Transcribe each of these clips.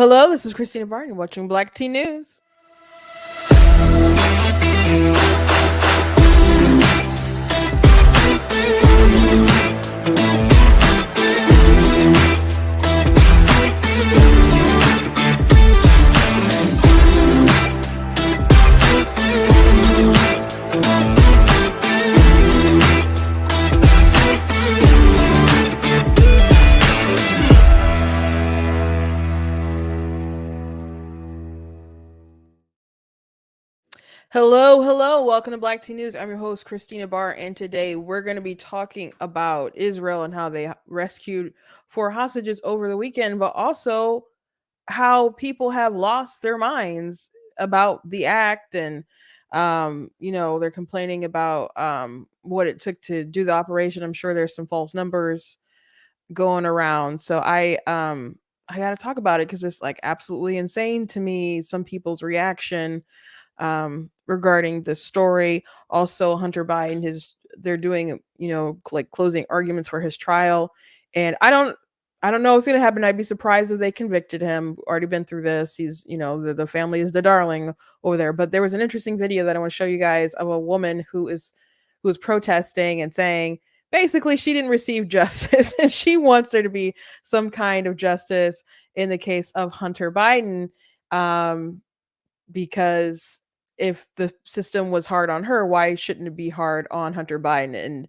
Hello, this is Christina Barney watching Black Tea News. Hello, welcome to Black Tea News. I'm your host, Christina Barr, and today we're going to be talking about Israel and how they rescued 4 hostages over the weekend, but also how people have lost their minds about the act and they're complaining about what it took to do the operation. I'm sure there's some false numbers going around. So I got to talk about it cuz it's like absolutely insane to me some people's reaction regarding this story. Also, Hunter Biden they're doing, like closing arguments for his trial. And I don't know what's gonna happen. I'd be surprised if they convicted him. Already been through this. He's, the family is the darling over there. But there was an interesting video that I want to show you guys of a woman who is protesting and saying basically she didn't receive justice and she wants there to be some kind of justice in the case of Hunter Biden. Because if the system was hard on her, why shouldn't it be hard on Hunter Biden? And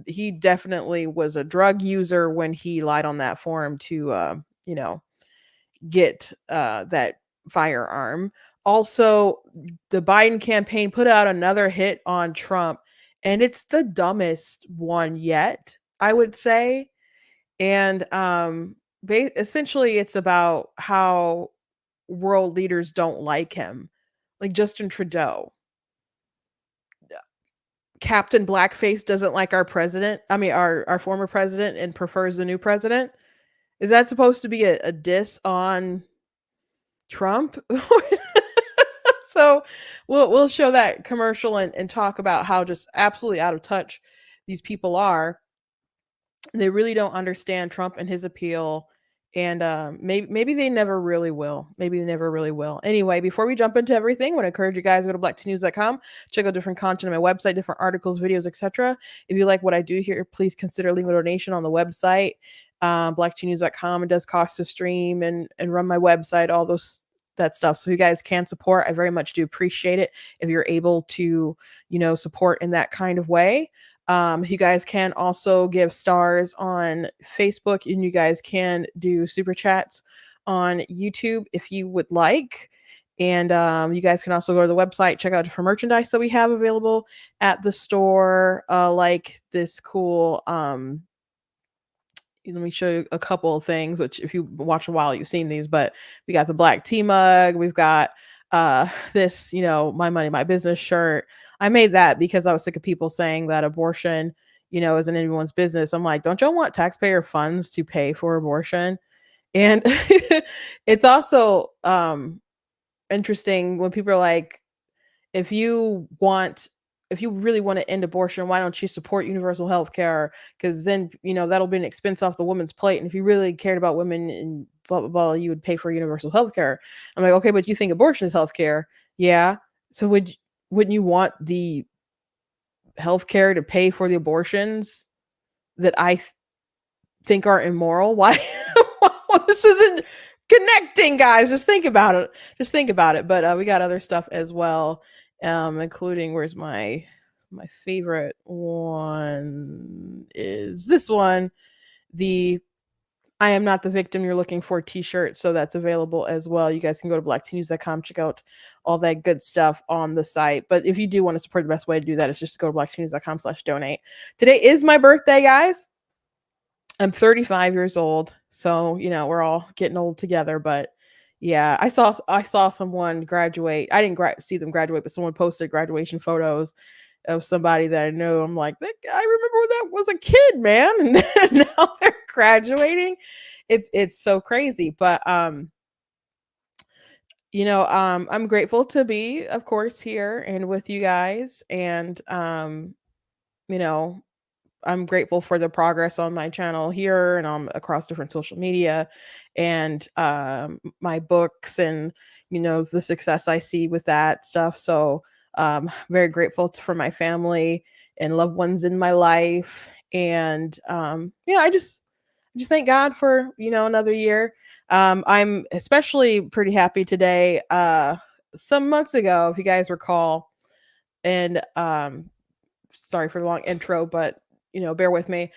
he definitely was a drug user when he lied on that form to, get that firearm. Also, the Biden campaign put out another hit on Trump, and it's the dumbest one yet, I would say. And essentially, it's about how world leaders don't like him, like Justin Trudeau. Captain Blackface doesn't like our president. I mean, our former president, and prefers the new president. Is that supposed to be a diss on Trump? So we'll show that commercial and talk about how just absolutely out of touch these people are. They really don't understand Trump and his appeal. And maybe they never really will. Maybe they never really will. Anyway, before we jump into everything, I want to encourage you guys to go to blacktnews.com, check out different content on my website, different articles, videos, etc. If you like what I do here, please consider leaving a donation on the website, blacktnews.com. It does cost to stream and run my website, all those that stuff. So you guys can support. I very much do appreciate it if you're able to, support in that kind of way. You guys can also give stars on Facebook, and you guys can do super chats on YouTube if you would like. And you guys can also go to the website, check out different merchandise that we have available at the store, like this cool. Let me show you a couple of things, which if you watch a while, you've seen these, but we got the black tea mug. We've got this, my money, my business shirt. I made that because I was sick of people saying that abortion, isn't anyone's business. I'm like, don't y'all want taxpayer funds to pay for abortion? And it's also interesting when people are like, if you really want to end abortion, why don't you support universal health care? Because then, that'll be an expense off the woman's plate. And if you really cared about women and blah, blah, blah, you would pay for universal health care. I'm like, okay, but you think abortion is health care. Yeah. So wouldn't you want the health care to pay for the abortions that I think are immoral? Why? This isn't connecting, guys. Just think about it. But we got other stuff as well, including, where's my favorite one is this one, the I am not the victim you're looking for t-shirt. So that's available as well. You guys can go to blacktnews.com, check out all that good stuff on the site. But if you do want to support, the best way to do that is just to go to blacktnews.com/donate. Today is my birthday, guys. I'm 35 years old. So, we're all getting old together. But yeah, I saw someone graduate. I didn't see them graduate, but someone posted graduation photos of somebody that I know. I'm like, I remember when that was a kid, man. And now they're graduating. It's so crazy. But I'm grateful to be, of course, here and with you guys. And you know, I'm grateful for the progress on my channel here and across different social media, and my books, and the success I see with that stuff. So very grateful for my family and loved ones in my life, and I just thank God for another year. I'm especially pretty happy today. Some months ago, if you guys recall, and sorry for the long intro, but bear with me.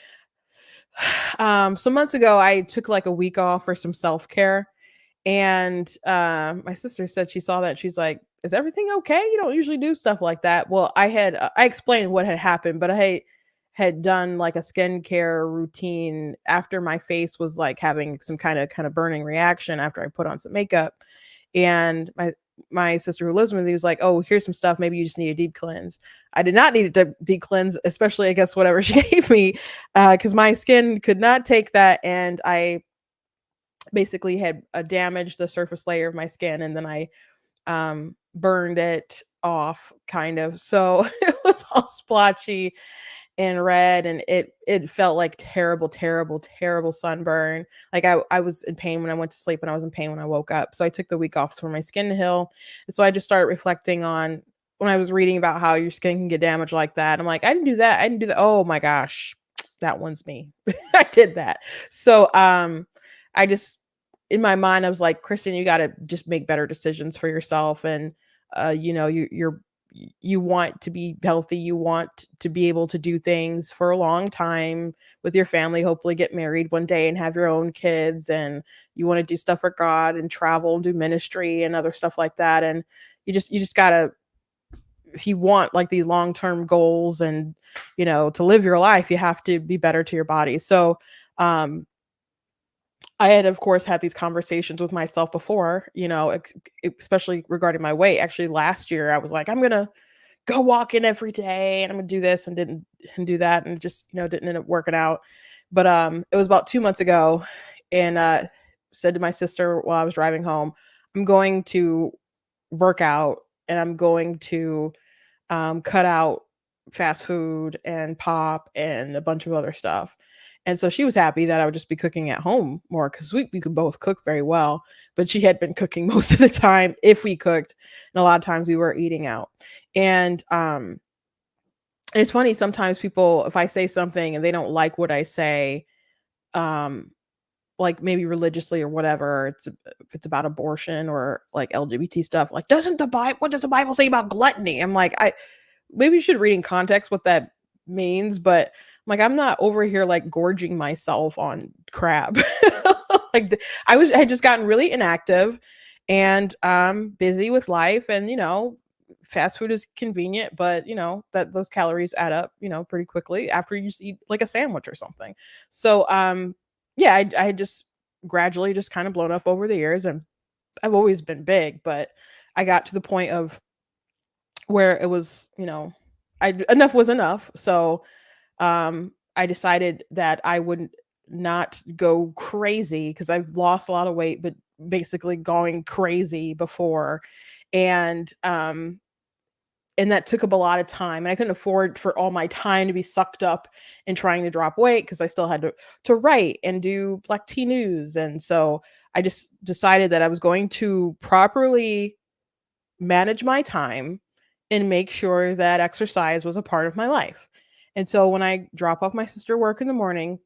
Some months ago, I took like a week off for some self care, and my sister said she saw that. She's like, "Is everything okay? You don't usually do stuff like that." Well, I explained what had happened, but I had done like a skincare routine after my face was like having some kind of burning reaction after I put on some makeup, and my sister who lives with me was like, "Oh, here's some stuff. Maybe you just need a deep cleanse." I did not need a deep cleanse, especially I guess whatever she gave me, because my skin could not take that, and I basically had damaged the surface layer of my skin, and then I burned it off kind of. So it was all splotchy and red, and it felt like terrible, terrible, terrible sunburn. Like I was in pain when I went to sleep, and I was in pain when I woke up. So I took the week off for my skin to heal. And so I just started reflecting on when I was reading about how your skin can get damaged like that. I'm like, I didn't do that. I didn't do that. Oh my gosh. That one's me. I did that. So I just in my mind I was like, Kristen, you got to just make better decisions for yourself, and you want to be healthy, you want to be able to do things for a long time with your family, hopefully get married one day and have your own kids, and you want to do stuff for God and travel and do ministry and other stuff like that. And you just got to, if you want like these long-term goals and to live your life, you have to be better to your body. So um I had, of course, had these conversations with myself before, especially regarding my weight. Actually, last year, I was like, I'm going to go walking every day and I'm going to do this, and didn't and do that. And just, didn't end up working out. But it was about 2 months ago, and said to my sister while I was driving home, I'm going to work out, and I'm going to cut out fast food and pop and a bunch of other stuff. And so she was happy that I would just be cooking at home more, because we could both cook very well. But she had been cooking most of the time if we cooked. And a lot of times we were eating out. And it's funny, sometimes people, if I say something and they don't like what I say, um, like maybe religiously or whatever, if it's about abortion or like LGBT stuff, like, doesn't the Bible, what does the Bible say about gluttony? I'm like, I maybe you should read in context what that means, but like, I'm not over here like gorging myself on crap. Like I had just gotten really inactive and busy with life, and fast food is convenient, but that those calories add up, pretty quickly after you just eat like a sandwich or something. So yeah, I had just gradually just kind of blown up over the years, and I've always been big, but I got to the point of where it was, I enough was enough. So I decided that I would not go crazy, because I've lost a lot of weight, but basically going crazy before. And and that took up a lot of time, and I couldn't afford for all my time to be sucked up in trying to drop weight, because I still had to write and do Black Tea News. And so I just decided that I was going to properly manage my time and make sure that exercise was a part of my life. And so when I drop off my sister work in the morning,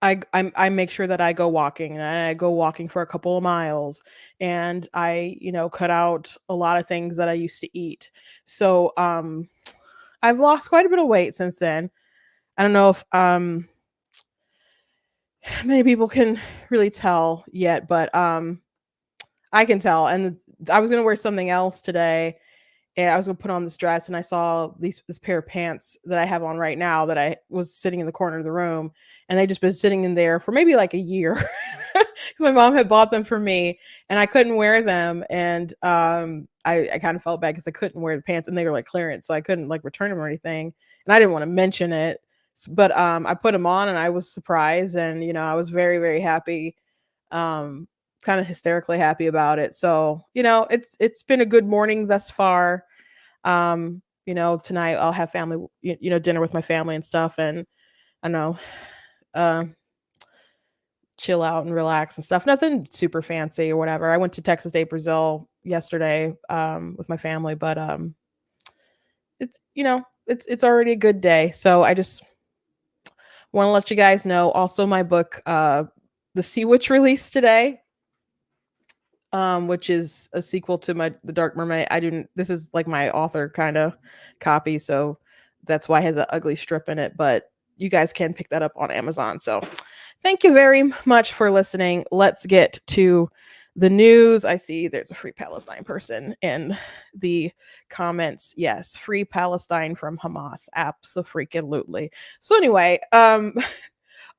I make sure that I go walking, and I go walking for a couple of miles, and I cut out a lot of things that I used to eat. So I've lost quite a bit of weight since then. I don't know if many people can really tell yet, but I can tell. And I was gonna wear something else today, and I was gonna put on this dress, and I saw this pair of pants that I have on right now that I was sitting in the corner of the room, and they just been sitting in there for maybe like a year, because my mom had bought them for me, and I couldn't wear them, and I kind of felt bad because I couldn't wear the pants, and they were like clearance, so I couldn't like return them or anything, and I didn't want to mention it, but I put them on, and I was surprised, and I was very, very happy, um, kind of hysterically happy about it. So it's been a good morning thus far. tonight I'll have family, dinner with my family and stuff, and I don't know, uh, chill out and relax and stuff. Nothing super fancy or whatever. I went to Texas Day, Brazil yesterday with my family, but it's already a good day. So I just want to let you guys know. Also, my book, The Sea Witch, released today, which is a sequel to my The Dark Mermaid. I didn't. This is like my author kind of copy, so that's why it has an ugly strip in it. But you guys can pick that up on Amazon. So thank you very much for listening. Let's get to the news. I see there's a Free Palestine person in the comments. Yes, Free Palestine from Hamas. Abso-freaking-lutely. So anyway,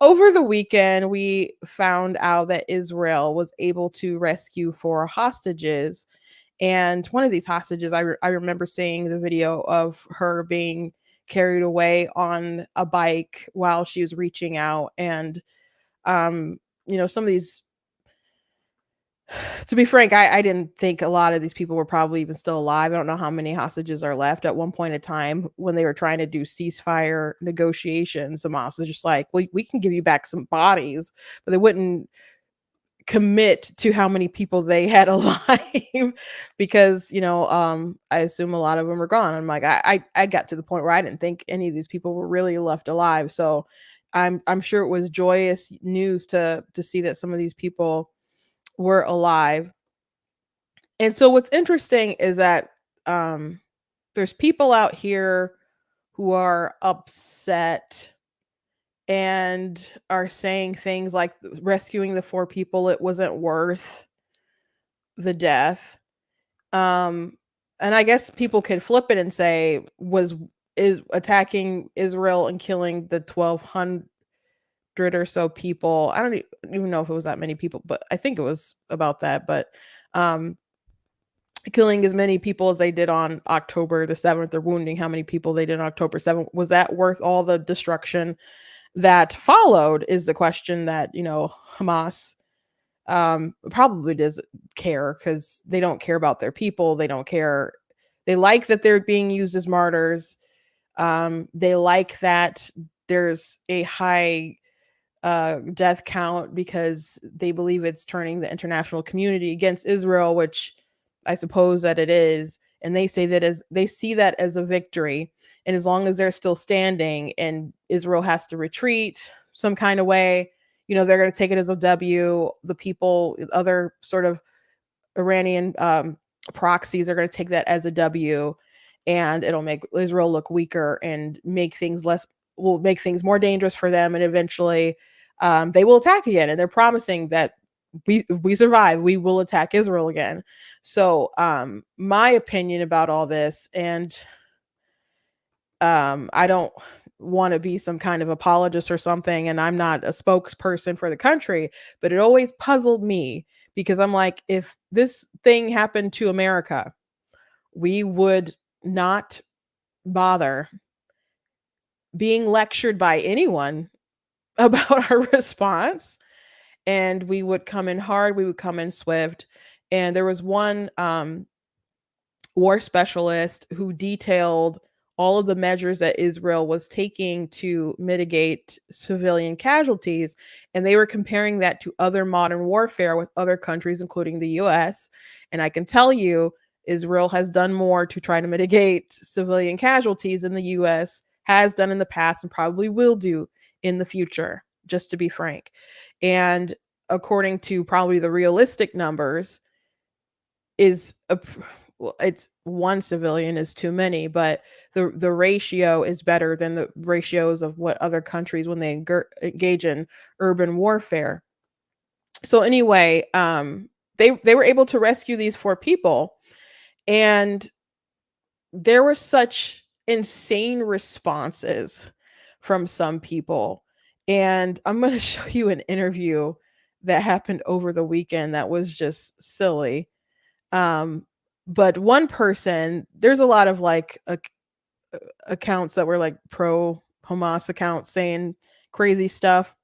over the weekend, we found out that Israel was able to rescue 4 hostages. And one of these hostages, I remember seeing the video of her being carried away on a bike while she was reaching out. And, some of these, to be frank, I didn't think a lot of these people were probably even still alive. I don't know how many hostages are left. At one point in time, when they were trying to do ceasefire negotiations, Hamas was just like, well, we can give you back some bodies, but they wouldn't commit to how many people they had alive because, I assume a lot of them are gone. I'm like, I got to the point where I didn't think any of these people were really left alive. So I'm sure it was joyous news to see that some of these people were alive. And so what's interesting is that there's people out here who are upset and are saying things like rescuing the 4 people, it wasn't worth the death. And I guess people could flip it and say, is attacking Israel and killing the 1,200 or so people. I don't even know if it was that many people, but I think it was about that. But killing as many people as they did on October the 7th, or wounding how many people they did on October 7th, was that worth all the destruction that followed, is the question that, Hamas probably doesn't care, because they don't care about their people. They don't care. They like that they're being used as martyrs. They like that there's a high death count because they believe it's turning the international community against Israel, which I suppose that it is. And they say that as they see that as a victory. And as long as they're still standing and Israel has to retreat some kind of way, they're going to take it as a W. The people, other sort of Iranian proxies, are going to take that as a W, and it'll make Israel look weaker and will make things more dangerous for them. And eventually they will attack again. And they're promising that if we survive, we will attack Israel again. So my opinion about all this, and I don't want to be some kind of apologist or something, and I'm not a spokesperson for the country, but it always puzzled me, because I'm like, if this thing happened to America, we would not bother being lectured by anyone about our response, and we would come in hard, we would come in swift. And there was one war specialist who detailed all of the measures that Israel was taking to mitigate civilian casualties. And they were comparing that to other modern warfare with other countries, including the US. And I can tell you, Israel has done more to try to mitigate civilian casualties than the US has done in the past, and probably will do in the future, just to be frank. And according to probably the realistic numbers, is it's one civilian is too many, but the ratio is better than the ratios of what other countries when they engage in urban warfare. So anyway, they were able to rescue these 4 people, and there were such insane responses from some people. And I'm going to show you an interview that happened over the weekend that was just silly. But one person, there's a lot of like accounts that were like pro Hamas accounts saying crazy stuff.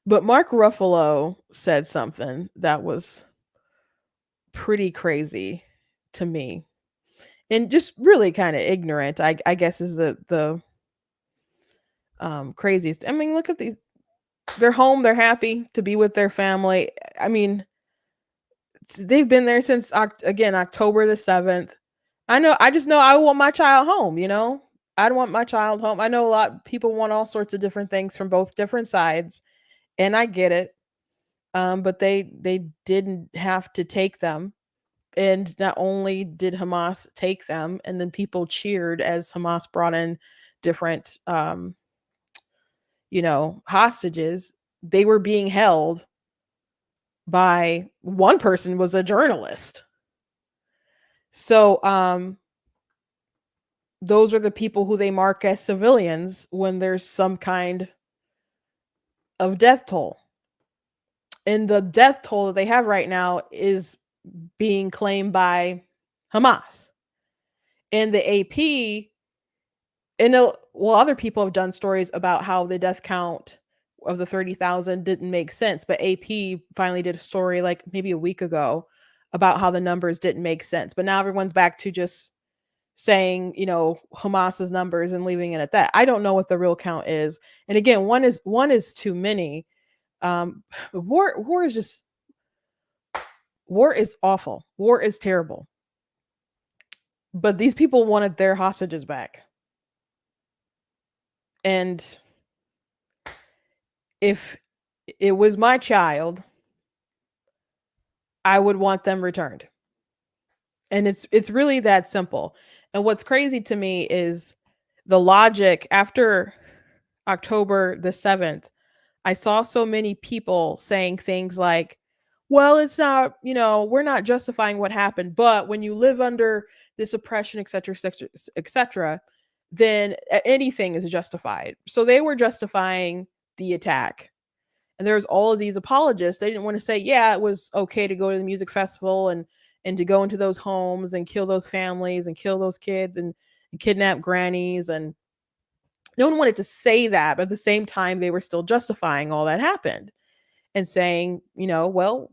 But Mark Ruffalo said something that was pretty crazy to me. and just really kind of ignorant. I guess is the craziest. I mean, look at these. They're home. They're happy to be with their family. I mean, they've been there since again October the 7th. I know. I just know I want my child home. I don't want my child home. I know a lot of people want all sorts of different things from both different sides, and I get it. But they didn't have to take them. And not only did Hamas take them, and then people cheered as Hamas brought in different, hostages. They were being held by one person was a journalist. So, those are the people who they mark as civilians when there's some kind of death toll. And the death toll that they have right now is being claimed by Hamas. And the AP and other people have done stories about how the death count of the 30,000 didn't make sense, but AP finally did a story like maybe a week ago about how the numbers didn't make sense. But now everyone's back to just saying, Hamas's numbers and leaving it at that. I don't know what the real count is. And again, one is too many. War is just war is awful. War is terrible. But these people wanted their hostages back. And if it was my child, I would want them returned. And it's really that simple. And what's crazy to me is the logic after October the 7th. I saw so many people saying things like, well, it's not, we're not justifying what happened, but when you live under this oppression, et cetera, et cetera, then anything is justified. So they were justifying the attack. And there's all of these apologists. They didn't want to say, yeah, it was okay to go to the music festival and to go into those homes and kill those families and kill those kids and kidnap grannies. And no one wanted to say that, but at the same time, they were still justifying all that happened and saying, well,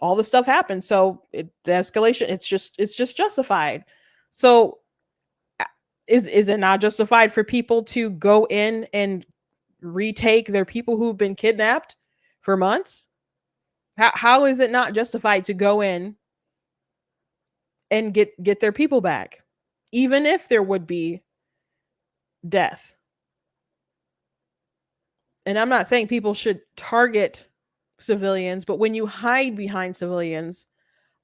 all this stuff happened. So the escalation, it's just justified. So is it not justified for people to go in and retake their people who've been kidnapped for months? How is it not justified to go in and get their people back, even if there would be death? And I'm not saying people should target civilians, but when you hide behind civilians,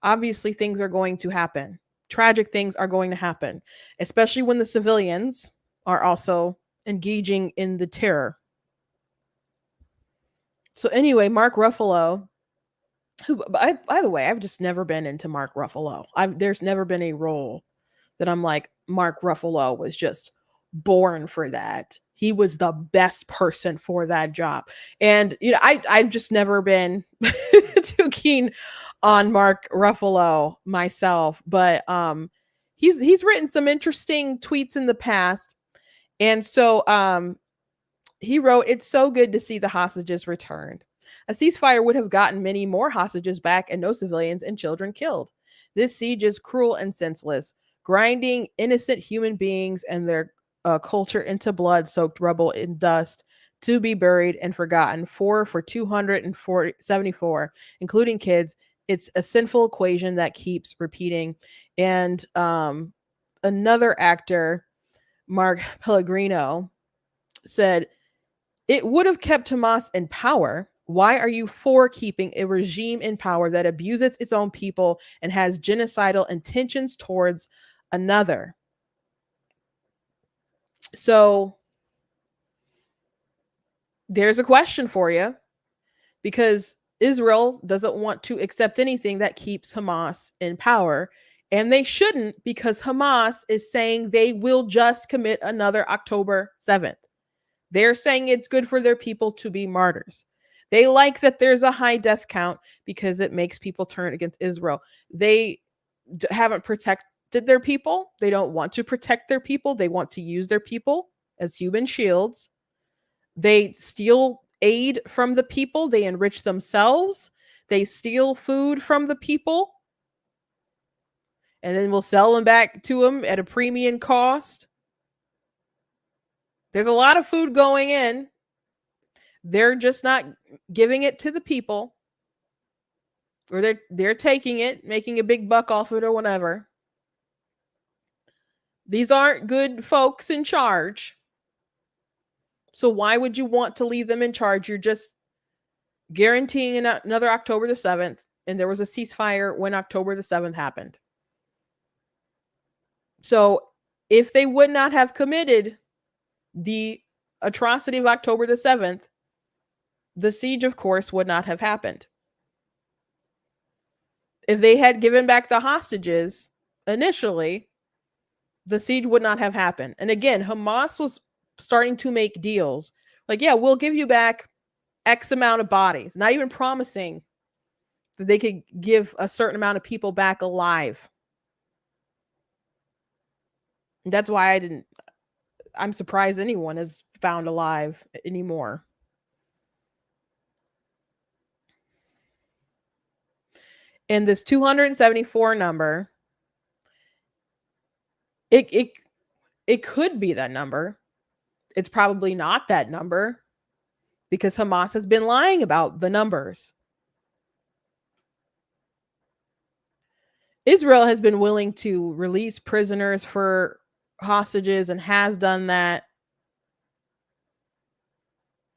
obviously things are going to happen. Tragic things are going to happen, especially when the civilians are also engaging in the terror. So anyway, Mark Ruffalo, who by the way, I've just never been into Mark Ruffalo. There's never been a role that I'm like, Mark Ruffalo was just born for that. He was the best person for that job. And I've just never been too keen on Mark Ruffalo myself, but he's written some interesting tweets in the past. And so he wrote, "It's so good to see the hostages returned. A ceasefire would have gotten many more hostages back and no civilians and children killed. This siege is cruel and senseless, grinding innocent human beings and their culture into blood-soaked rubble and dust to be buried and forgotten. For 274, including kids. It's a sinful equation that keeps repeating." And another actor, Mark Pellegrino, said, "It would have kept Hamas in power. Why are you for keeping a regime in power that abuses its own people and has genocidal intentions towards another?" So there's a question for you, because Israel doesn't want to accept anything that keeps Hamas in power. And they shouldn't, because Hamas is saying they will just commit another October 7th. They're saying it's good for their people to be martyrs. They like that there's a high death count because it makes people turn against Israel. They haven't protected their people. They don't want to protect their people. They want to use their people as human shields. They steal aid from the people. They enrich themselves. They steal food from the people. and then we'll sell them back to them at a premium cost. There's a lot of food going in. They're just not giving it to the people, or they're taking it, making a big buck off it or whatever. These aren't good folks in charge. So why would you want to leave them in charge? You're just guaranteeing another October the 7th, and there was a ceasefire when October the 7th happened. So if they would not have committed the atrocity of October the 7th, the siege, of course, would not have happened. If they had given back the hostages initially, the siege would not have happened. And again, Hamas was starting to make deals. Like, yeah, we'll give you back X amount of bodies, not even promising that they could give a certain amount of people back alive. That's why I'm surprised anyone is found alive anymore. And this 274 number, it could be that number. It's probably not that number because Hamas has been lying about the numbers. Israel has been willing to release prisoners for hostages and has done that.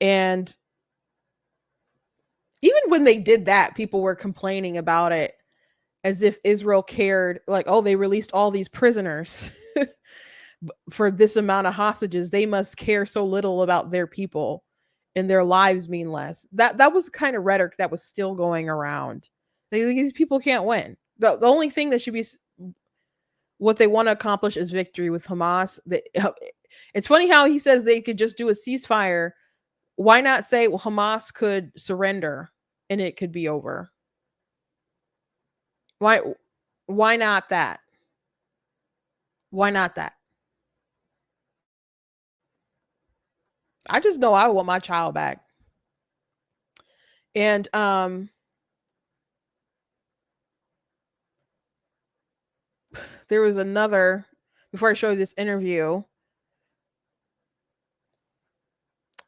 And even when they did that, people were complaining about it as if Israel cared, like, oh, they released all these prisoners for this amount of hostages. They must care so little about their people and their lives mean less. That was the kind of rhetoric that was still going around. These people can't win. The only thing that should be what they want to accomplish is victory with Hamas. It's funny how he says they could just do a ceasefire. Why not say, well, Hamas could surrender and it could be over? Why not that? Why not that? I just know I want my child back. And there was another, before I show you this interview,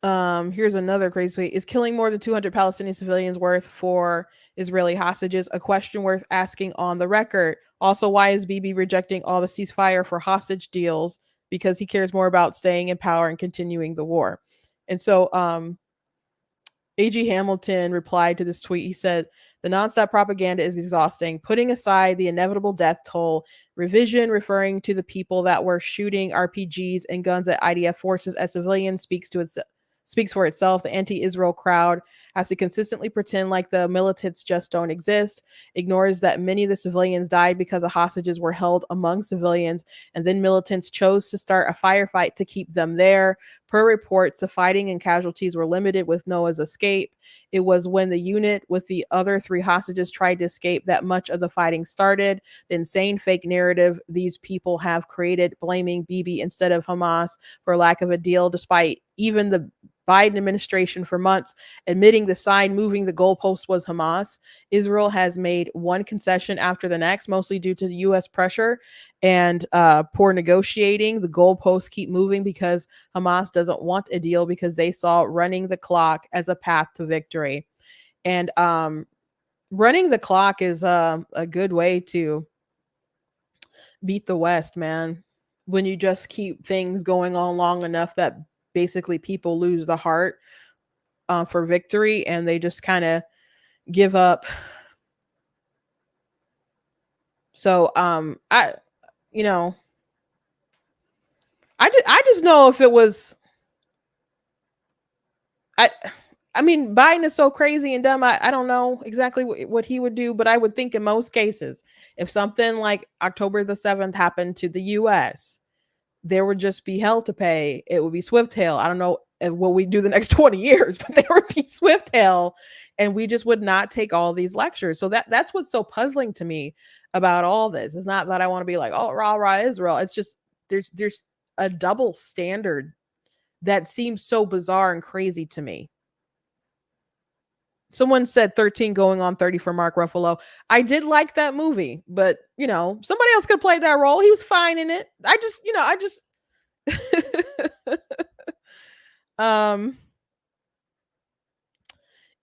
here's another crazy. Is killing more than 200 Palestinian civilians worth for Israeli hostages? A question worth asking on the record. Also, why is Bibi rejecting all the ceasefire for hostage deals? Because he cares more about staying in power and continuing the war. And so A.G. Hamilton replied to this tweet. He said, the nonstop propaganda is exhausting. Putting aside the inevitable death toll, revision referring to the people that were shooting RPGs and guns at IDF forces as civilians speaks for itself. The anti-Israel crowd has to consistently pretend like the militants just don't exist, ignores that many of the civilians died because the hostages were held among civilians, and then militants chose to start a firefight to keep them there. Per reports, the fighting and casualties were limited with Noah's escape. It was when the unit with the other 3 hostages tried to escape that much of the fighting started. The insane fake narrative these people have created, blaming Bibi instead of Hamas for lack of a deal, despite even the Biden administration for months admitting the side moving the goalpost was Hamas. Israel has made one concession after the next, mostly due to the U.S. pressure and poor negotiating. The goalposts keep moving because Hamas doesn't want a deal because they saw running the clock as a path to victory. And running the clock is a good way to beat the West, man. When you just keep things going on long enough that basically people lose the heart for victory and they just kind of give up. So I just know if it was I mean, Biden is so crazy and dumb. I don't know exactly what he would do, but I would think in most cases, if something like October the 7th happened to the US, there would just be hell to pay. It would be swift hell. I don't know what we do the next 20 years, but there would be swift hell, and we just would not take all these lectures. So that's what's so puzzling to me about all this. It's not that I want to be like, oh, rah, rah, Israel. It's just there's a double standard that seems so bizarre and crazy to me. Someone said 13 going on 30 for Mark Ruffalo. I did like that movie, but somebody else could play that role. He was fine in it. I just um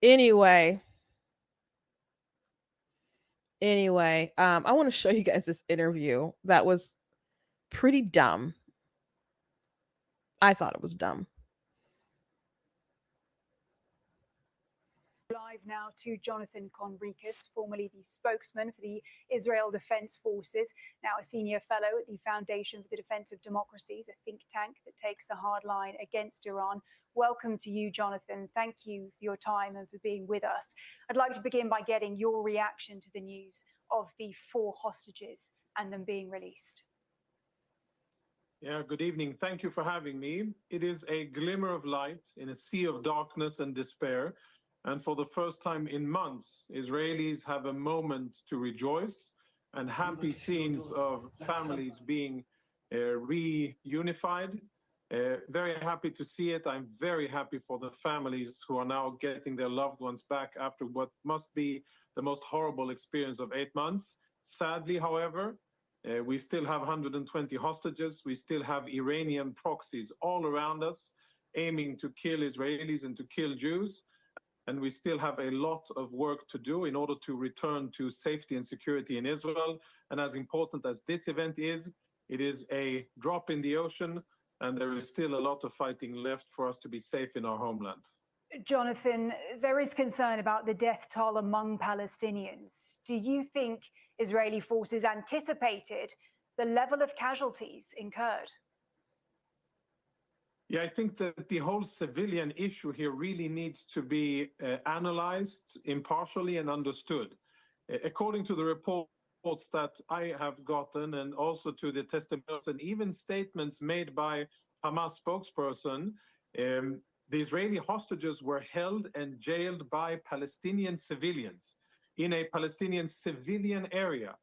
anyway, I want to show you guys this interview that was pretty dumb. I thought it was dumb. Live now to Jonathan Conricus, formerly the spokesman for the Israel Defense Forces, now a senior fellow at the Foundation for the Defense of Democracies, a think tank that takes a hard line against Iran. Welcome to you, Jonathan. Thank you for your time and for being with us. I'd like to begin by getting your reaction to the news of the 4 hostages and them being released. Yeah, good evening. Thank you for having me. It is a glimmer of light in a sea of darkness and despair. And for the first time in months, Israelis have a moment to rejoice and happy scenes of families being reunified. Very happy to see it. I'm very happy for the families who are now getting their loved ones back after what must be the most horrible experience of 8 months. Sadly, however, we still have 120 hostages. We still have Iranian proxies all around us aiming to kill Israelis and to kill Jews. And we still have a lot of work to do in order to return to safety and security in Israel. And as important as this event is, it is a drop in the ocean, and there is still a lot of fighting left for us to be safe in our homeland. Jonathan, there is concern about the death toll among Palestinians. Do you think Israeli forces anticipated the level of casualties incurred? Yeah, I think that the whole civilian issue here really needs to be analyzed impartially and understood. According to the reports that I have gotten, and also to the testimonials and even statements made by Hamas spokesperson, the Israeli hostages were held and jailed by Palestinian civilians in a Palestinian civilian area.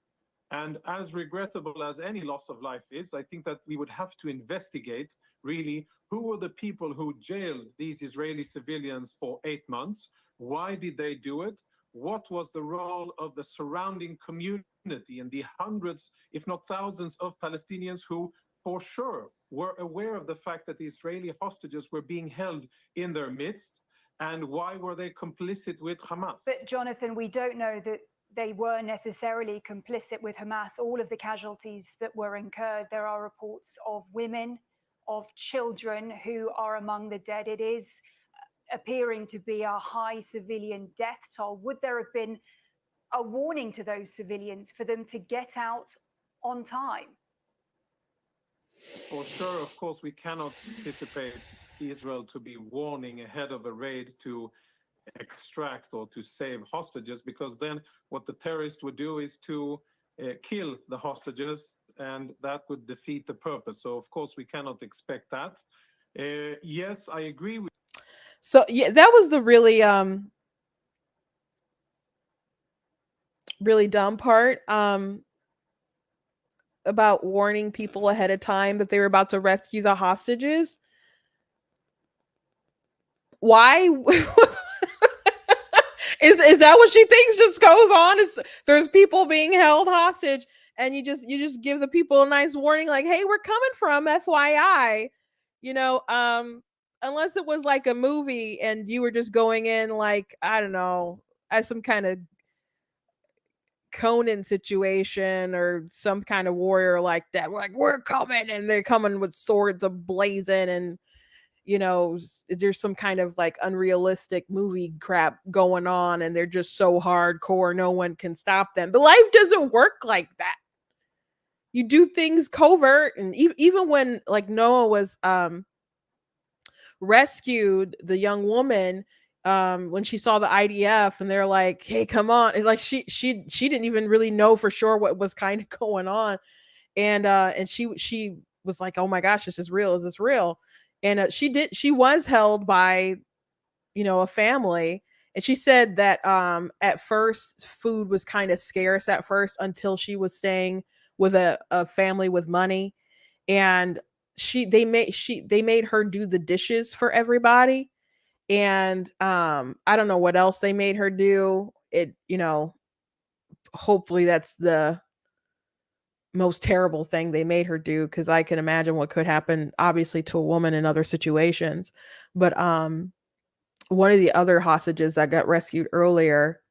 And as regrettable as any loss of life is, I think that we would have to investigate really who were the people who jailed these Israeli civilians for 8 months? Why did they do it? What was the role of the surrounding community and the hundreds, if not thousands, of Palestinians who for sure were aware of the fact that the Israeli hostages were being held in their midst? And why were they complicit with Hamas? But Jonathan, we don't know that they were necessarily complicit with Hamas. All of the casualties that were incurred, there are reports of women, of children who are among the dead. It is appearing to be a high civilian death toll. Would there have been a warning to those civilians for them to get out on time? For sure, of course, we cannot anticipate Israel to be warning ahead of a raid to extract or to save hostages, because then what the terrorists would do is to kill the hostages, and that would defeat the purpose. So, of course, we cannot expect that. Yes, I agree with. So yeah, that was the really dumb part. About warning people ahead of time that they were about to rescue the hostages. Why? Is that what she thinks just goes on? There's people being held hostage, and you just give the people a nice warning, like, "Hey, we're coming from FYI," unless it was like a movie and you were just going in like, I don't know, as some kind of Conan situation or some kind of warrior like that. We're like, we're coming, and they're coming with swords ablazing, and there's some kind of like unrealistic movie crap going on, and they're just so hardcore, no one can stop them. But life doesn't work like that. You do things covert, and even when like Noah was rescued, the young woman, when she saw the IDF and they're like, "Hey, come on!" And like she didn't even really know for sure what was kind of going on, and she was like, "Oh my gosh, this is real. Is this real?" And she was held by a family, and she said that at first food was kind of scarce at first until she was staying with a family with money, and they made her do the dishes for everybody, And I don't know what else they made her do. It, hopefully that's the most terrible thing they made her do, because I can imagine what could happen obviously to a woman in other situations. But one of the other hostages that got rescued earlier,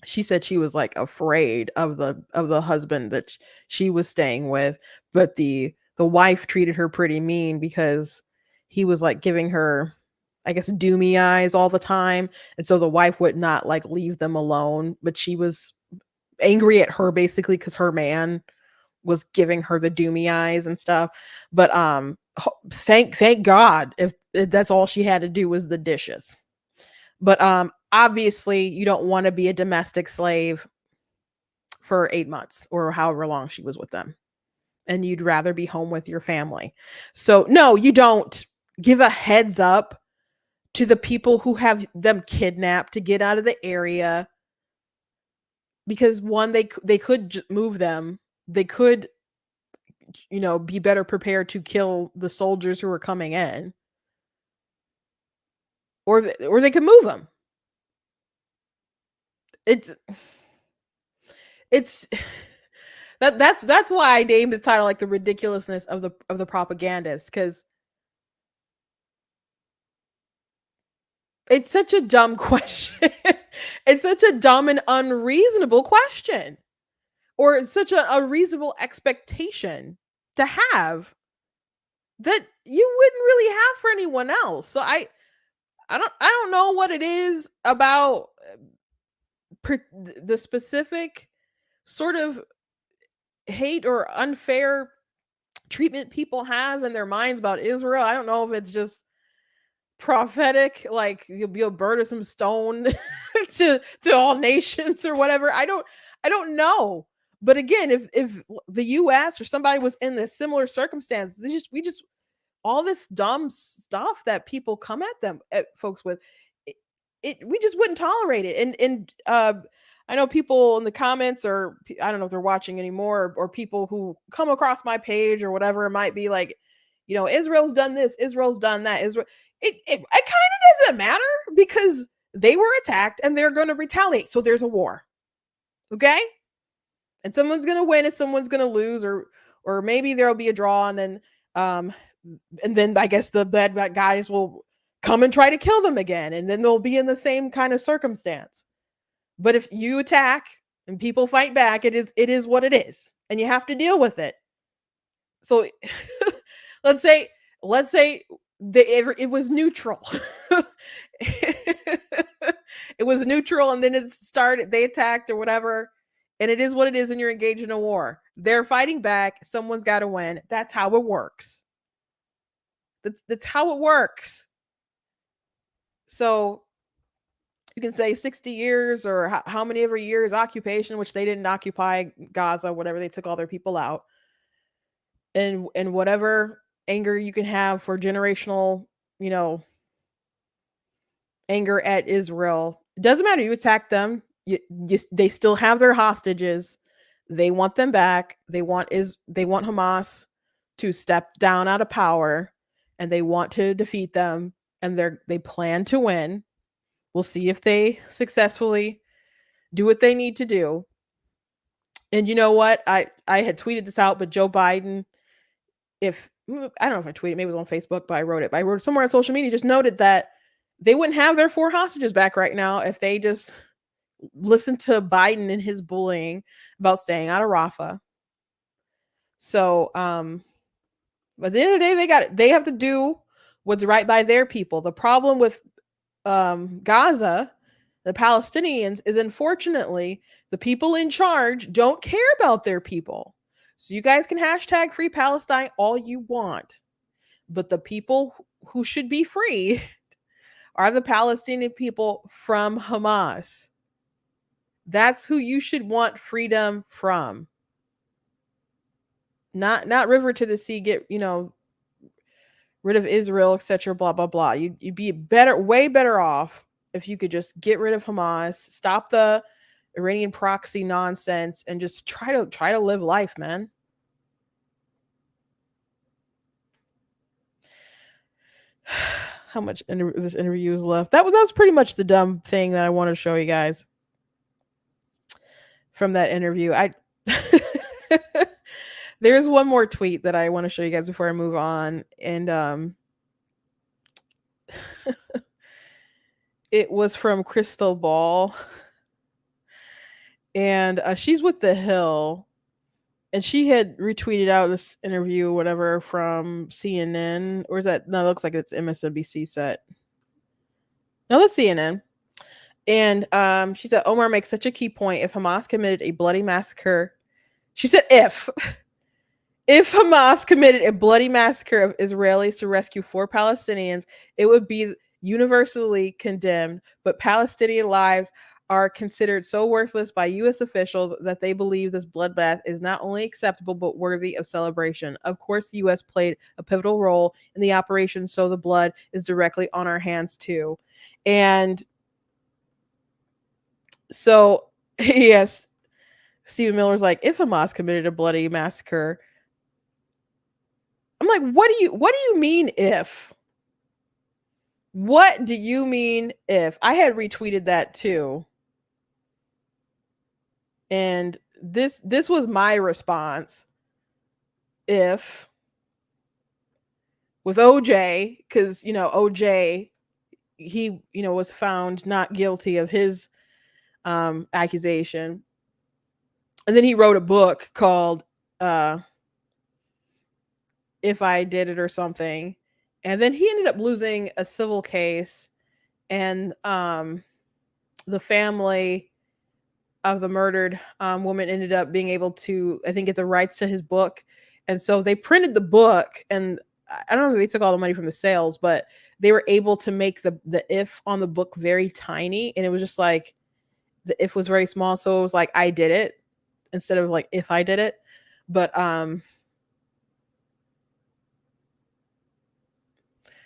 she said she was like afraid of the husband that she was staying with, but the wife treated her pretty mean because he was like giving her, I guess, doomy eyes all the time, and so the wife would not like leave them alone, but she was angry at her basically because her man was giving her the doomy eyes and stuff. But thank God if that's all she had to do was the dishes. But obviously you don't want to be a domestic slave for 8 months or however long she was with them, and you'd rather be home with your family. So no, you don't give a heads up to the people who have them kidnapped to get out of the area, because one, they could move them. They could, be better prepared to kill the soldiers who are coming in, or they could move them. It's that's why I named this title like the ridiculousness of the propagandists, because it's such a dumb question. It's such a dumb and unreasonable question, or it's such a reasonable expectation to have that you wouldn't really have for anyone else. So I don't know what it is about the specific sort of hate or unfair treatment people have in their minds about Israel. I don't know if it's just prophetic, like you'll be a bird of some stone to all nations or whatever. I don't know. But again, if the US or somebody was in this similar circumstance, we just all this dumb stuff that people come at them at folks with, it, we just wouldn't tolerate it. And I know people in the comments, or I don't know if they're watching anymore, or people who come across my page or whatever, it might be like, Israel's done this, Israel's done that, Israel. It kind of doesn't matter, because they were attacked and they're going to retaliate. So there's a war, okay? And someone's going to win and someone's going to lose, or maybe there'll be a draw, um and then I guess the bad guys will come and try to kill them again, and then they'll be in the same kind of circumstance. But if you attack and people fight back, it is what it is, and you have to deal with it. So let's say it was neutral. It was neutral, and then they attacked or whatever, and it is what it is, and you're engaged in a war. They're fighting back, someone's got to win. That's how it works. That's how it works. So you can say 60 years or how many ever years occupation, which they didn't occupy Gaza, whatever, they took all their people out. And whatever anger you can have for generational, anger at Israel, it doesn't matter. You attack them. They still have their hostages. They want them back. They want Hamas to step down out of power, and they want to defeat them, and they plan to win. We'll see if they successfully do what they need to do. And you know what? I had tweeted this out, but Joe Biden, I don't know if I tweeted, maybe it was on Facebook, but I wrote it somewhere on social media, just noted that they wouldn't have their 4 hostages back right now if they just listened to Biden and his bullying about staying out of Rafah. So, but at the end of the day, they have to do what's right by their people. The problem with Gaza, the Palestinians, is unfortunately the people in charge don't care about their people. So you guys can hashtag free Palestine all you want, but the people who should be free are the Palestinian people from Hamas. That's who you should want freedom from. Not river to the sea, get, rid of Israel, etc., blah blah blah. You'd be way better off if you could just get rid of Hamas, stop the Iranian proxy nonsense, and just try to live life, man. how much this interview is left. That was pretty much the dumb thing that I wanted to show you guys from that interview. There's one more tweet that I want to show you guys before I move on, and it was from Crystal Ball, and she's with The Hill, and she had retweeted out this interview, or whatever, from CNN, or is that? No, it looks like it's MSNBC set. No, that's CNN. And she said, Omar makes such a key point. If Hamas committed a bloody massacre, she said, if Hamas committed a bloody massacre of Israelis to rescue 4 Palestinians, it would be universally condemned. But Palestinian lives are considered so worthless by U.S. officials that they believe this bloodbath is not only acceptable but worthy of celebration. Of course, the U.S. played a pivotal role in the operation, so the blood is directly on our hands too. And so, yes, Stephen Miller's like, if Hamas committed a bloody massacre, I'm like, what do you mean if? What do you mean if? I had retweeted that too. And this was my response. If with OJ, because OJ, he was found not guilty of his accusation, and then he wrote a book called If I Did It or something, and then he ended up losing a civil case, and the family of the murdered woman ended up being able to, I think, get the rights to his book. And so they printed the book, and I don't know if they took all the money from the sales, but they were able to make the if on the book very tiny. And it was just like, the if was very small. So it was like, I did it instead of like, if I did it. But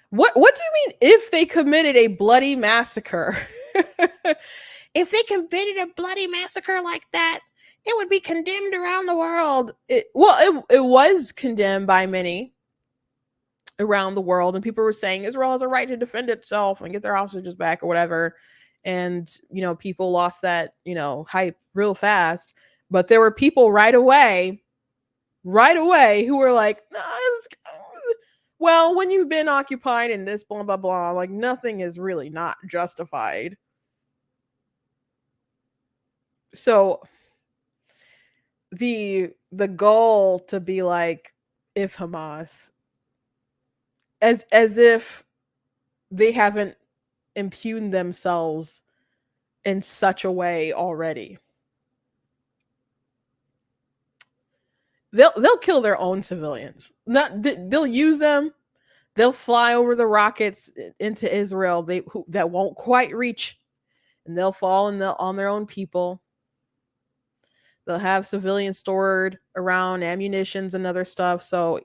what do you mean if they committed a bloody massacre? If they committed a bloody massacre like that, it would be condemned around the world. It was condemned by many around the world, and people were saying Israel has a right to defend itself and get their hostages back or whatever. And people lost that hype real fast. But there were people right away who were like, well, when you've been occupied in this blah blah blah, like nothing is really not justified. So the goal to be like, if Hamas, as if they haven't impugned themselves in such a way already. They'll kill their own civilians. They'll use them. They'll fly over the rockets into Israel that won't quite reach, and they'll fall on their own people. They'll have civilians stored around ammunitions and other stuff. So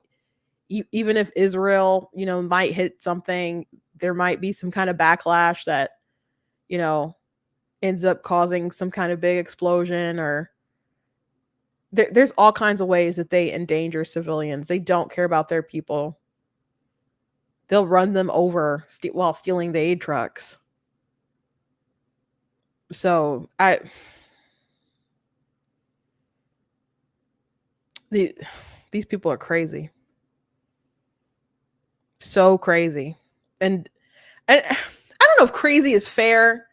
even if Israel, might hit something, there might be some kind of backlash that, ends up causing some kind of big explosion, or there's all kinds of ways that they endanger civilians. They don't care about their people. They'll run them over while stealing the aid trucks. So these people are crazy. So crazy. And I don't know if crazy is fair.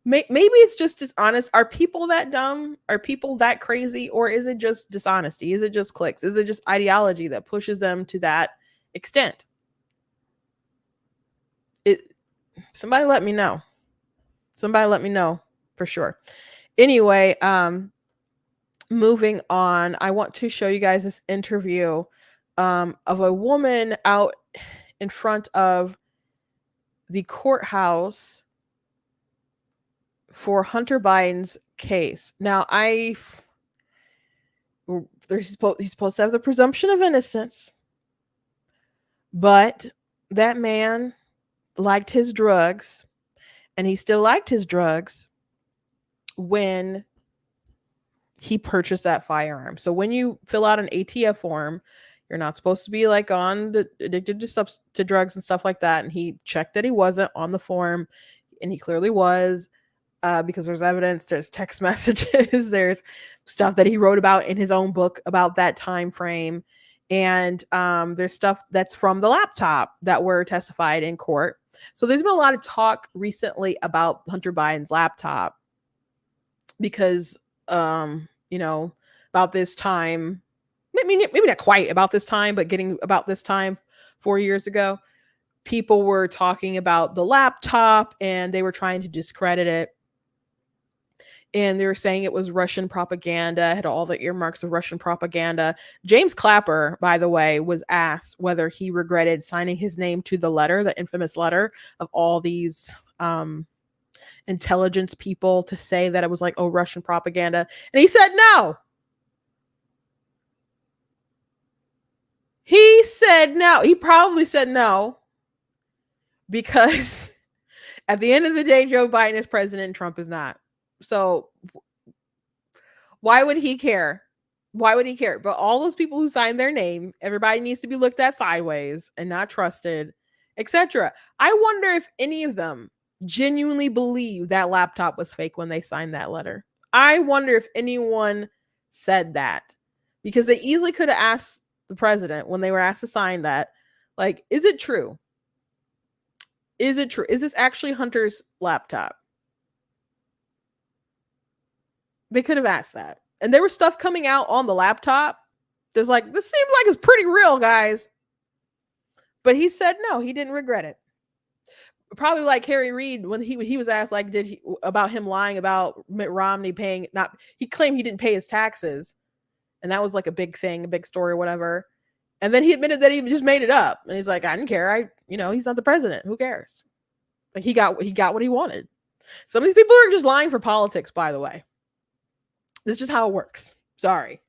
Maybe it's just dishonest. Are people that dumb? Are people that crazy? Or is it just dishonesty? Is it just clicks? Is it just ideology that pushes them to that extent? Somebody let me know. Somebody let me know for sure. Anyway, moving on, I want to show you guys this interview of a woman out in front of the courthouse for Hunter Biden's case. Now, he's supposed to have the presumption of innocence, but that man liked his drugs, and he still liked his drugs when he purchased that firearm. So when you fill out an ATF form, You're not supposed to be like addicted to drugs and stuff like that. And he checked that he wasn't on the form, and he clearly was. Because there's evidence, there's text messages, there's stuff that he wrote about in his own book about that time frame, and there's stuff that's from the laptop that were testified in court. So there's been a lot of talk recently about Hunter Biden's laptop because, about this time, maybe not quite about this time, but getting about this time 4 years ago, people were talking about the laptop and they were trying to discredit it. And they were saying it was Russian propaganda, had all the earmarks of Russian propaganda. James Clapper, by the way, was asked whether he regretted signing his name to the letter, the infamous letter of all these intelligence people to say that it was like, oh, Russian propaganda. And he said no. He said no. He probably said no because at the end of the day, Joe Biden is president and Trump is not. So why would he care? Why would he care? But all those people who signed their name, everybody needs to be looked at sideways and not trusted, etc. I wonder if any of them genuinely believe that laptop was fake when they signed that letter. I wonder if anyone said that, because they easily could have asked the president when they were asked to sign that, like, is it true? Is it true? Is this actually Hunter's laptop? They could have asked that. And there was stuff coming out on the laptop that's like, this seems like it's pretty real, guys. But he said no, he didn't regret it. Probably like Harry Reid when he was asked, like, did he about him lying about Mitt Romney paying, not, he claimed he didn't pay his taxes. And that was like a big thing, a big story, whatever. And then he admitted that he just made it up. And he's like, I didn't care. He's not the president. Who cares? Like he got what he wanted. Some of these people are just lying for politics, by the way. This is just how it works. Sorry.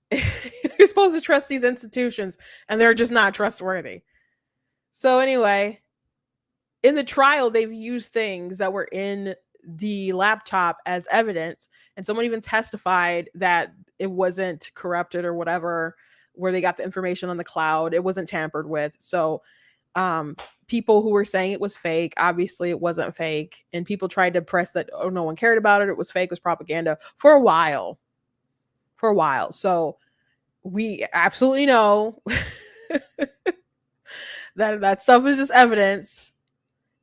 You're supposed to trust these institutions, and they're just not trustworthy. So anyway, in the trial, they've used things that were in the laptop as evidence, and someone even testified that it wasn't corrupted or whatever, where they got the information on the cloud. It wasn't tampered with. So people who were saying it was fake, obviously it wasn't fake. And people tried to press that, oh, no one cared about it. It was fake, it was propaganda for a while. So we absolutely know that stuff is just evidence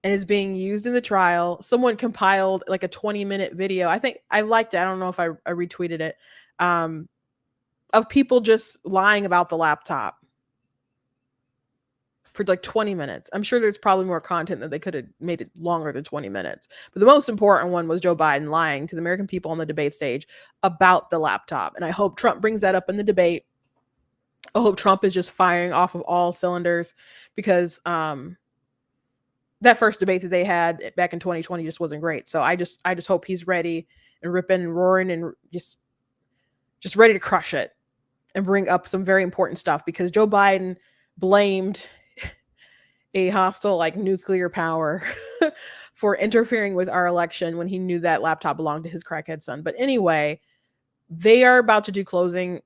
and is being used in the trial. Someone compiled like a 20-minute video. I think I liked it. I don't know if I retweeted it, of people just lying about the laptop for like 20 minutes. I'm sure there's probably more content that they could have made it longer than 20 minutes. But the most important one was Joe Biden lying to the American people on the debate stage about the laptop. And I hope Trump brings that up in the debate. I hope Trump is just firing off of all cylinders, because that first debate that they had back in 2020 just wasn't great. So I just hope he's ready and ripping and roaring and just ready to crush it and bring up some very important stuff, because Joe Biden blamed a hostile like nuclear power for interfering with our election when he knew that laptop belonged to his crackhead son. But anyway, they are about to do closing.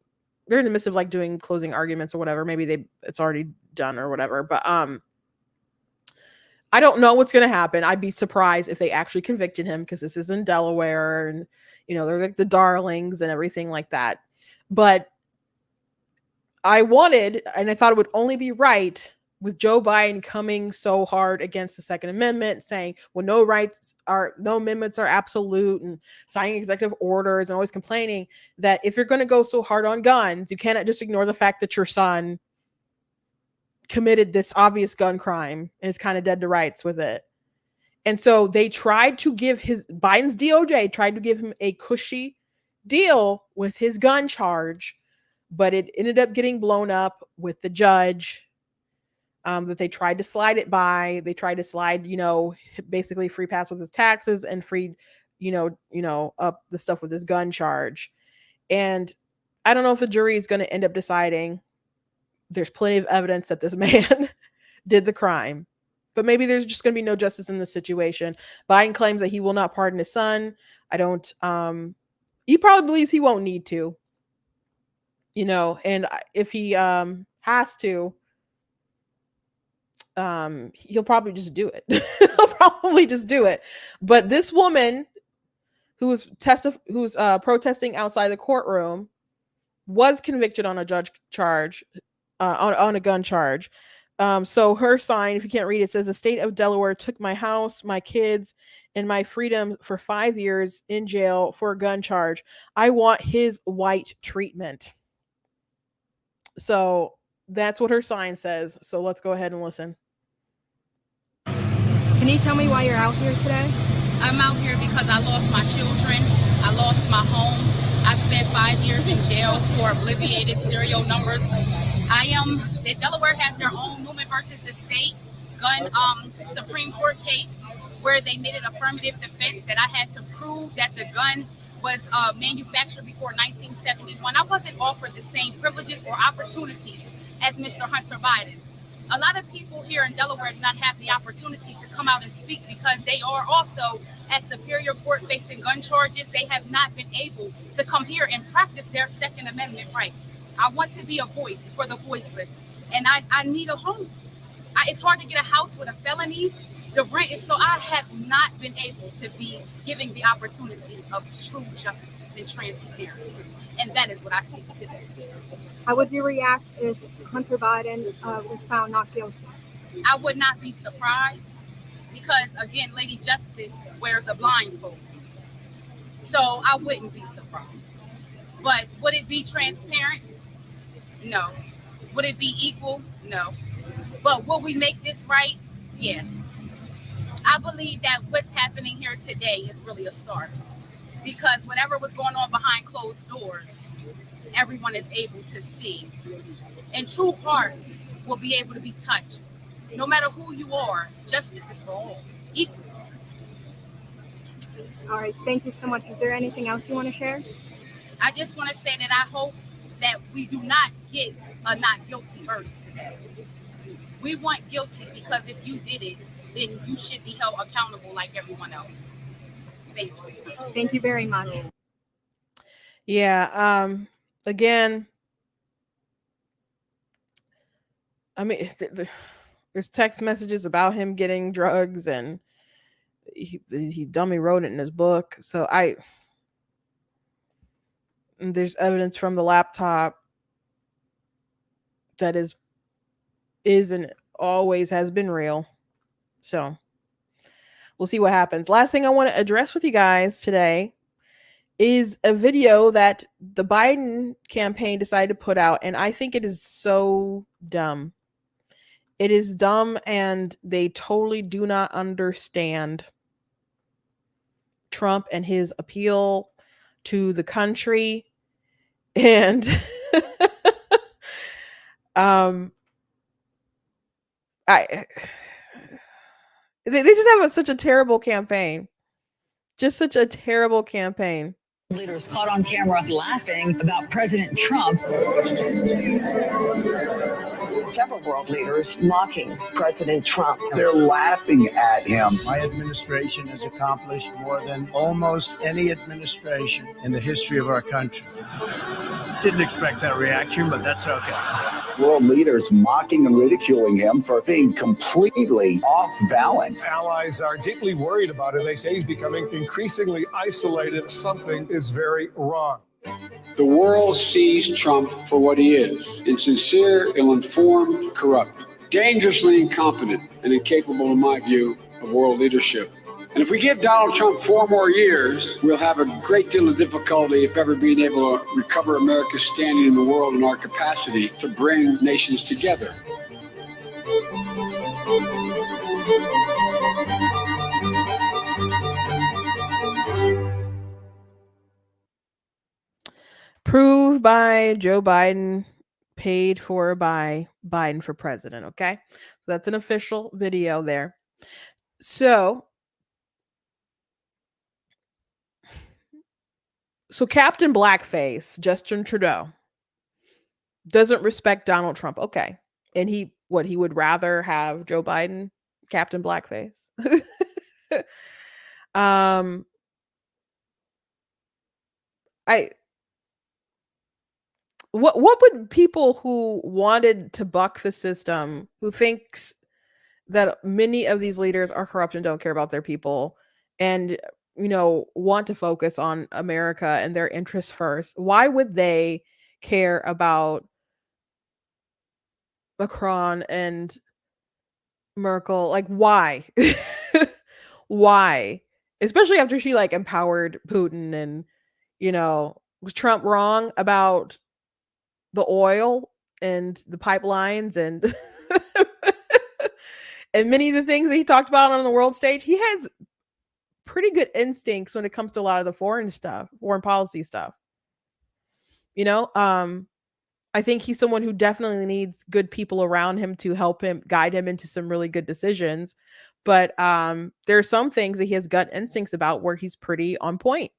They're in the midst of like doing closing arguments or whatever. Maybe it's already done or whatever. But I don't know what's going to happen. I'd be surprised if they actually convicted him, because this is in Delaware and, they're like the darlings and everything like that. But I wanted, and I thought it would only be right, with Joe Biden coming so hard against the Second Amendment, saying, well, no amendments are absolute, and signing executive orders and always complaining, that if you're going to go so hard on guns, you cannot just ignore the fact that your son committed this obvious gun crime and is kind of dead to rights with it. And so they tried to give Biden's DOJ tried to give him a cushy deal with his gun charge, but it ended up getting blown up with the judge. That they tried to slide it by. They tried to slide, basically free pass with his taxes and free, up the stuff with his gun charge. And I don't know if the jury is going to end up deciding. There's plenty of evidence that this man did the crime, but maybe there's just going to be no justice in this situation. Biden claims that he will not pardon his son. He probably believes he won't need to. and if he has to, he'll probably just do it. He'll probably just do it. But this woman who's protesting outside the courtroom was convicted on a judge charge, on a gun charge. So her sign, if you can't read it, says the state of Delaware took my house, my kids, and my freedoms for 5 years in jail for a gun charge. I want his white treatment. So that's what her sign says. So let's go ahead and listen. Can you tell me why you're out here today? I'm out here because I lost my children. I lost my home. I spent 5 years in jail for obliviated serial numbers. Delaware has their own Newman versus the state gun Supreme Court case where they made an affirmative defense that I had to prove that the gun was manufactured before 1971. I wasn't offered the same privileges or opportunities as Mr. Hunter Biden. A lot of people here in Delaware do not have the opportunity to come out and speak because they are also at Superior Court facing gun charges. They have not been able to come here and practice their Second Amendment right. I want to be a voice for the voiceless, and I need a home. It's hard to get a house with a felony. The rent is so I have not been able to be giving the opportunity of true justice and transparency, and that is what I seek today. How would you react if Hunter Biden was found not guilty? I would not be surprised because, again, Lady Justice wears a blindfold. So I wouldn't be surprised. But would it be transparent? No. Would it be equal? No. But will we make this right? Yes. I believe that what's happening here today is really a start. Because whatever was going on behind closed doors, everyone is able to see. And true hearts will be able to be touched. No matter who you are, justice is for all, equal. All right, thank you so much. Is there anything else you want to share? I just want to say that I hope that we do not get a not guilty verdict today. We want guilty because if you did it, then you should be held accountable like everyone else is. Thank you. Thank you very much. Yeah. Again, I mean, there's text messages about him getting drugs, and he dummy wrote it in his book. So there's evidence from the laptop that is and always has been real. So we'll see what happens. Last thing I want to address with you guys today is a video that the Biden campaign decided to put out, and I think it is so dumb. It is dumb, and they totally do not understand Trump and his appeal to the country. And they just have such a terrible campaign. Just such a terrible campaign. Leaders caught on camera laughing about President Trump. Several world leaders mocking President Trump. They're laughing at him. My administration has accomplished more than almost any administration in the history of our country. Didn't expect that reaction, but that's okay. World leaders mocking and ridiculing him for being completely off balance. Allies are deeply worried about him. They say he's becoming increasingly isolated. Something is very wrong. The world sees Trump for what he is: insincere, ill-informed, corrupt, dangerously incompetent, and incapable, in my view, of world leadership. And if we give Donald Trump 4 more years, we'll have a great deal of difficulty, if ever, being able to recover America's standing in the world and our capacity to bring nations together. Proved by Joe Biden, paid for by Biden for president. Okay. So that's an official video there. So Captain Blackface, Justin Trudeau, doesn't respect Donald Trump. Okay. And he would rather have Joe Biden, Captain Blackface. what would people who wanted to buck the system, who thinks that many of these leaders are corrupt and don't care about their people, and want to focus on America and their interests first, why would they care about Macron and Merkel? Like, why? Why? Especially after she like empowered Putin, and was Trump wrong about the oil and the pipelines and and many of the things that he talked about on the world stage? He has pretty good instincts when it comes to a lot of the foreign policy stuff. I think he's someone who definitely needs good people around him to help him, guide him into some really good decisions. But there are some things that he has gut instincts about where he's pretty on point.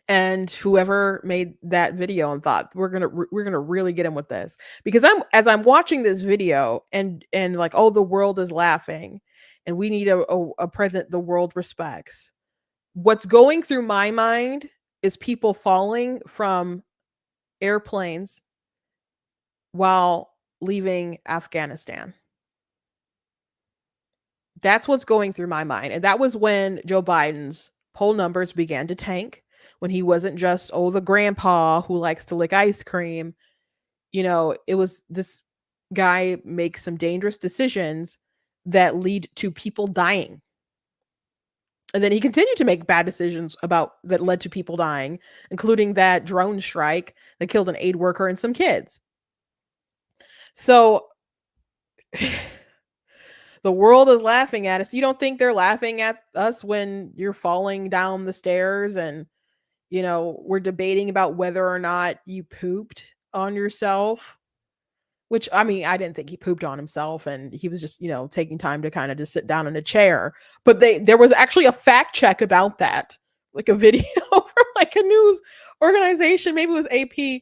And whoever made that video and thought we're gonna really get him with this, because as I'm watching this video and like, oh, the world is laughing, and we need a president the world respects. What's going through my mind is people falling from airplanes while leaving Afghanistan. That's what's going through my mind. And that was when Joe Biden's poll numbers began to tank, when he wasn't just, oh, the grandpa who likes to lick ice cream. It was this guy makes some dangerous decisions that lead to people dying. And then he continued to make bad decisions that led to people dying, including that drone strike that killed an aid worker and some kids. So the world is laughing at us. You don't think they're laughing at us when you're falling down the stairs and, we're debating about whether or not you pooped on yourself? Which, I mean, I didn't think he pooped on himself, and he was just, taking time to kind of just sit down in a chair. But there was actually a fact check about that, like a video from like a news organization, maybe it was AP.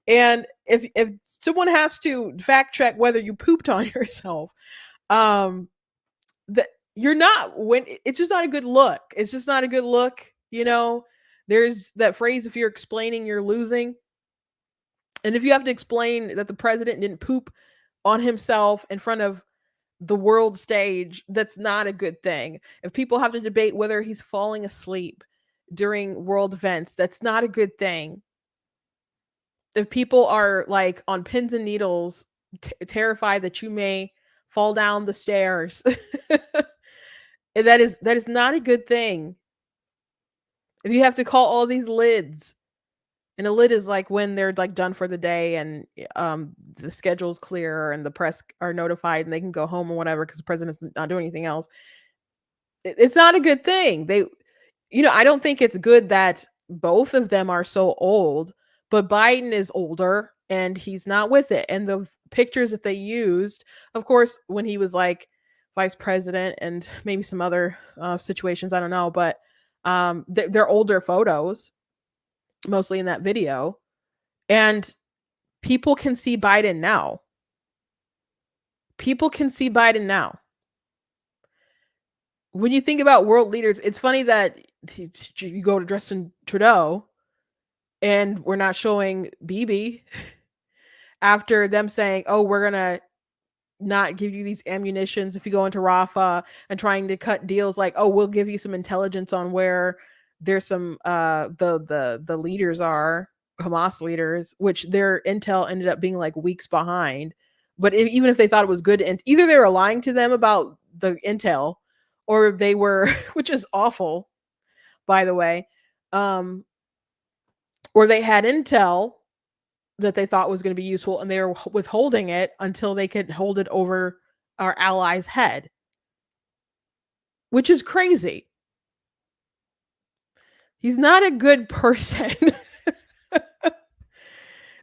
And if someone has to fact check whether you pooped on yourself, that you're not, when it's just not a good look. It's just not a good look. There's that phrase, if you're explaining, you're losing. And if you have to explain that the president didn't poop on himself in front of the world stage, that's not a good thing. If people have to debate whether he's falling asleep during world events, that's not a good thing. If people are like on pins and needles, terrified that you may fall down the stairs, that is not a good thing. If you have to call all these lids, and a lid is like when they're like done for the day, and the schedule's clear and the press are notified and they can go home or whatever because the president's not doing anything else. It's not a good thing. I don't think it's good that both of them are so old, but Biden is older and he's not with it. And the pictures that they used, of course, when he was like vice president and maybe some other situations, I don't know, but they're older photos, mostly in that video. And people can see Biden now. People can see Biden now. When you think about world leaders, it's funny that you go to Justin Trudeau and we're not showing Bibi after them saying, oh, we're going to not give you these ammunitions if you go into Rafah, and trying to cut deals like, oh, we'll give you some intelligence on where there's some the leaders are, Hamas leaders, which their intel ended up being like weeks behind. But even if they thought it was good, and either they were lying to them about the intel, or they were, which is awful, by the way, or they had intel that they thought was going to be useful and they were withholding it until they could hold it over our allies' head, which is crazy. He's not a good person.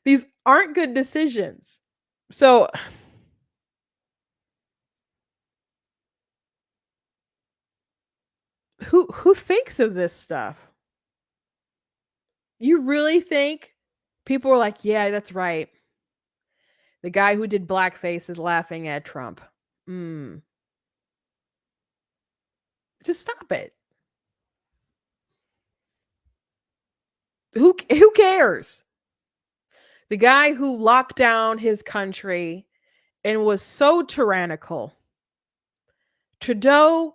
These aren't good decisions. So who thinks of this stuff? You really think people are like, yeah, that's right, the guy who did blackface is laughing at Trump? Just stop it. Who cares? The guy who locked down his country and was so tyrannical. Trudeau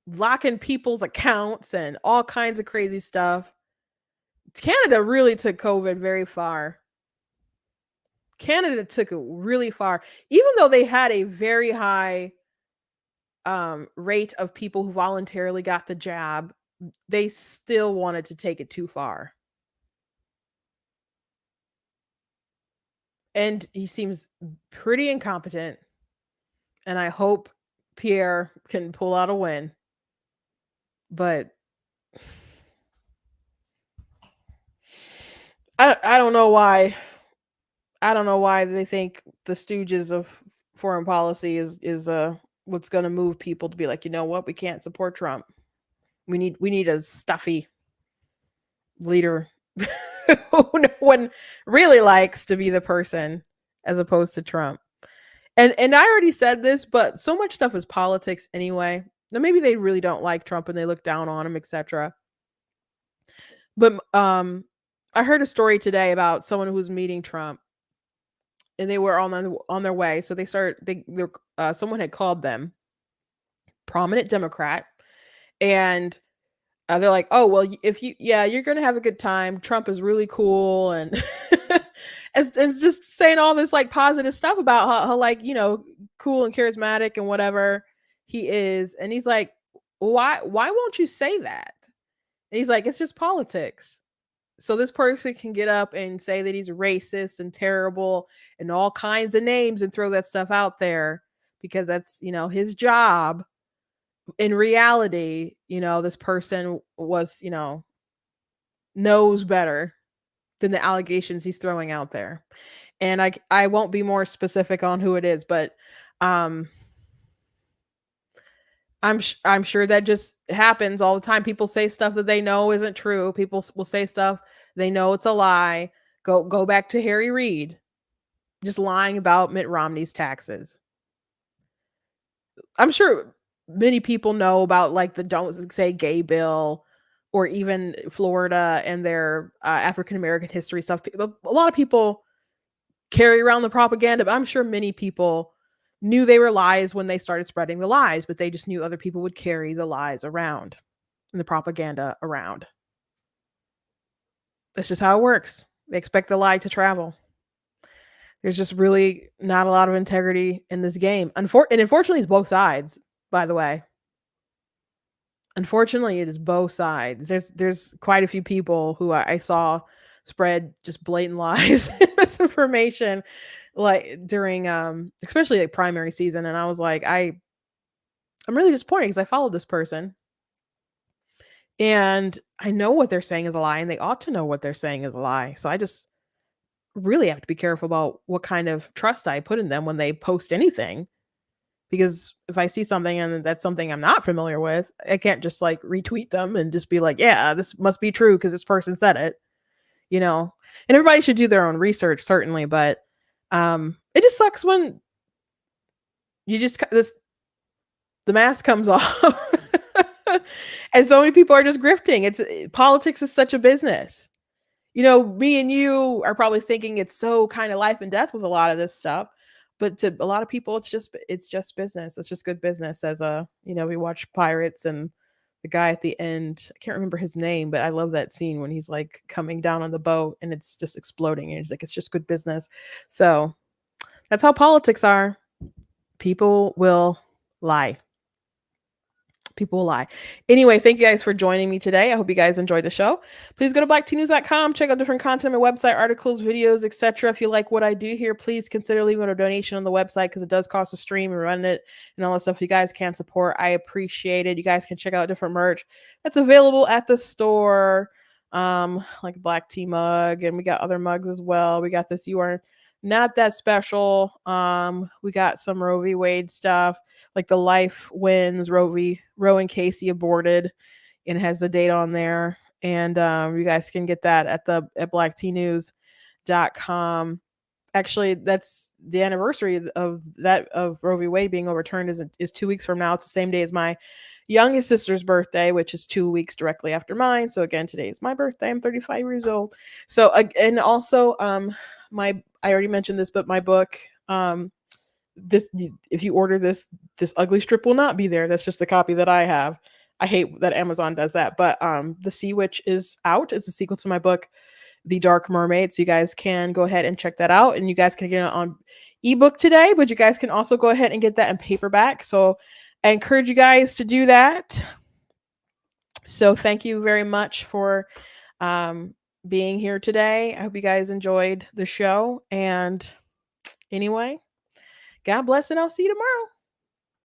locking people's accounts and all kinds of crazy stuff. Canada really took COVID very far. Canada took it really far, even though they had a very high rate of people who voluntarily got the jab. They still wanted to take it too far. And he seems pretty incompetent. And I hope Pierre can pull out a win. But I don't know why. I don't know why they think the stooges of foreign policy is what's going to move people to be like, you know what, we can't support Trump. We need a stuffy leader who no one really likes to be the person as opposed to Trump. And I already said this, but so much stuff is politics anyway. Now maybe they really don't like Trump and they look down on him, etc. But I heard a story today about someone who was meeting Trump, and they were on their way. So someone had called them, prominent Democrat, and they're like, "Oh, well, you're gonna have a good time. Trump is really cool," and it's just saying all this like positive stuff about how like cool and charismatic and whatever he is. And he's like, why won't you say that? And he's like, it's just politics. So this person can get up and say that he's racist and terrible and all kinds of names and throw that stuff out there because that's, his job. In reality, this person was, knows better than the allegations he's throwing out there. And I won't be more specific on who it is, but I'm sure that just happens all the time. People say stuff that they know isn't true. People will say stuff they know it's a lie. Go back to Harry Reid, just lying about Mitt Romney's taxes. I'm sure many people know about like the Don't Say Gay bill, or even Florida and their African American history stuff. A lot of people carry around the propaganda, but I'm sure many people knew they were lies when they started spreading the lies, but they just knew other people would carry the lies around and the propaganda around. That's just how it works. They expect the lie to travel. There's just really not a lot of integrity in this game. And unfortunately, it's both sides, by the way. Unfortunately, it is both sides. There's quite a few people who I saw spread just blatant lies and misinformation, like during especially like primary season. And I was like, I'm really disappointed because I followed this person. And I know what they're saying is a lie, and they ought to know what they're saying is a lie. So I just really have to be careful about what kind of trust I put in them when they post anything. Because if I see something and that's something I'm not familiar with, I can't just like retweet them and just be like, yeah, this must be true because this person said it, And everybody should do their own research, certainly. But it just sucks when the mask comes off and so many people are just grifting. Politics is such a business. Me and you are probably thinking it's so kind of life and death with a lot of this stuff. But to a lot of people, it's just business. It's just good business. As we watch Pirates, and the guy at the end, I can't remember his name, but I love that scene when he's like coming down on the boat and it's just exploding. And he's like, it's just good business. So that's how politics are. People will lie. People will lie. Anyway, thank you guys for joining me today. I hope you guys enjoyed the show. Please go to blacktnews.com, check out different content on my website, articles, videos, etc. If you like what I do here, please consider leaving a donation on the website because it does cost a stream and run it and all that stuff. If you guys can support, I appreciate it. You guys can check out different merch that's available at the store, like a black tea mug, and we got other mugs as well. We got this "You Are Not That Special." We got some Roe v. Wade stuff, like the life wins. Roe and Casey aborted, and it has the date on there. And you guys can get that at blacktnews.com. Actually, that's the anniversary of Roe v. Wade being overturned is 2 weeks from now. It's the same day as my youngest sister's birthday, which is 2 weeks directly after mine. So again, today is my birthday. I'm 35 years old. So and also I already mentioned this, but my book, this, if you order this ugly strip will not be there. That's just the copy that I have. I hate that Amazon does that. But The Sea Witch is out. It's a sequel to my book, The Dark Mermaid. So you guys can go ahead and check that out. And you guys can get it on ebook today, but you guys can also go ahead and get that in paperback. So I encourage you guys to do that. So thank you very much for being here today. I hope you guys enjoyed the show. And anyway, God bless, and I'll see you tomorrow.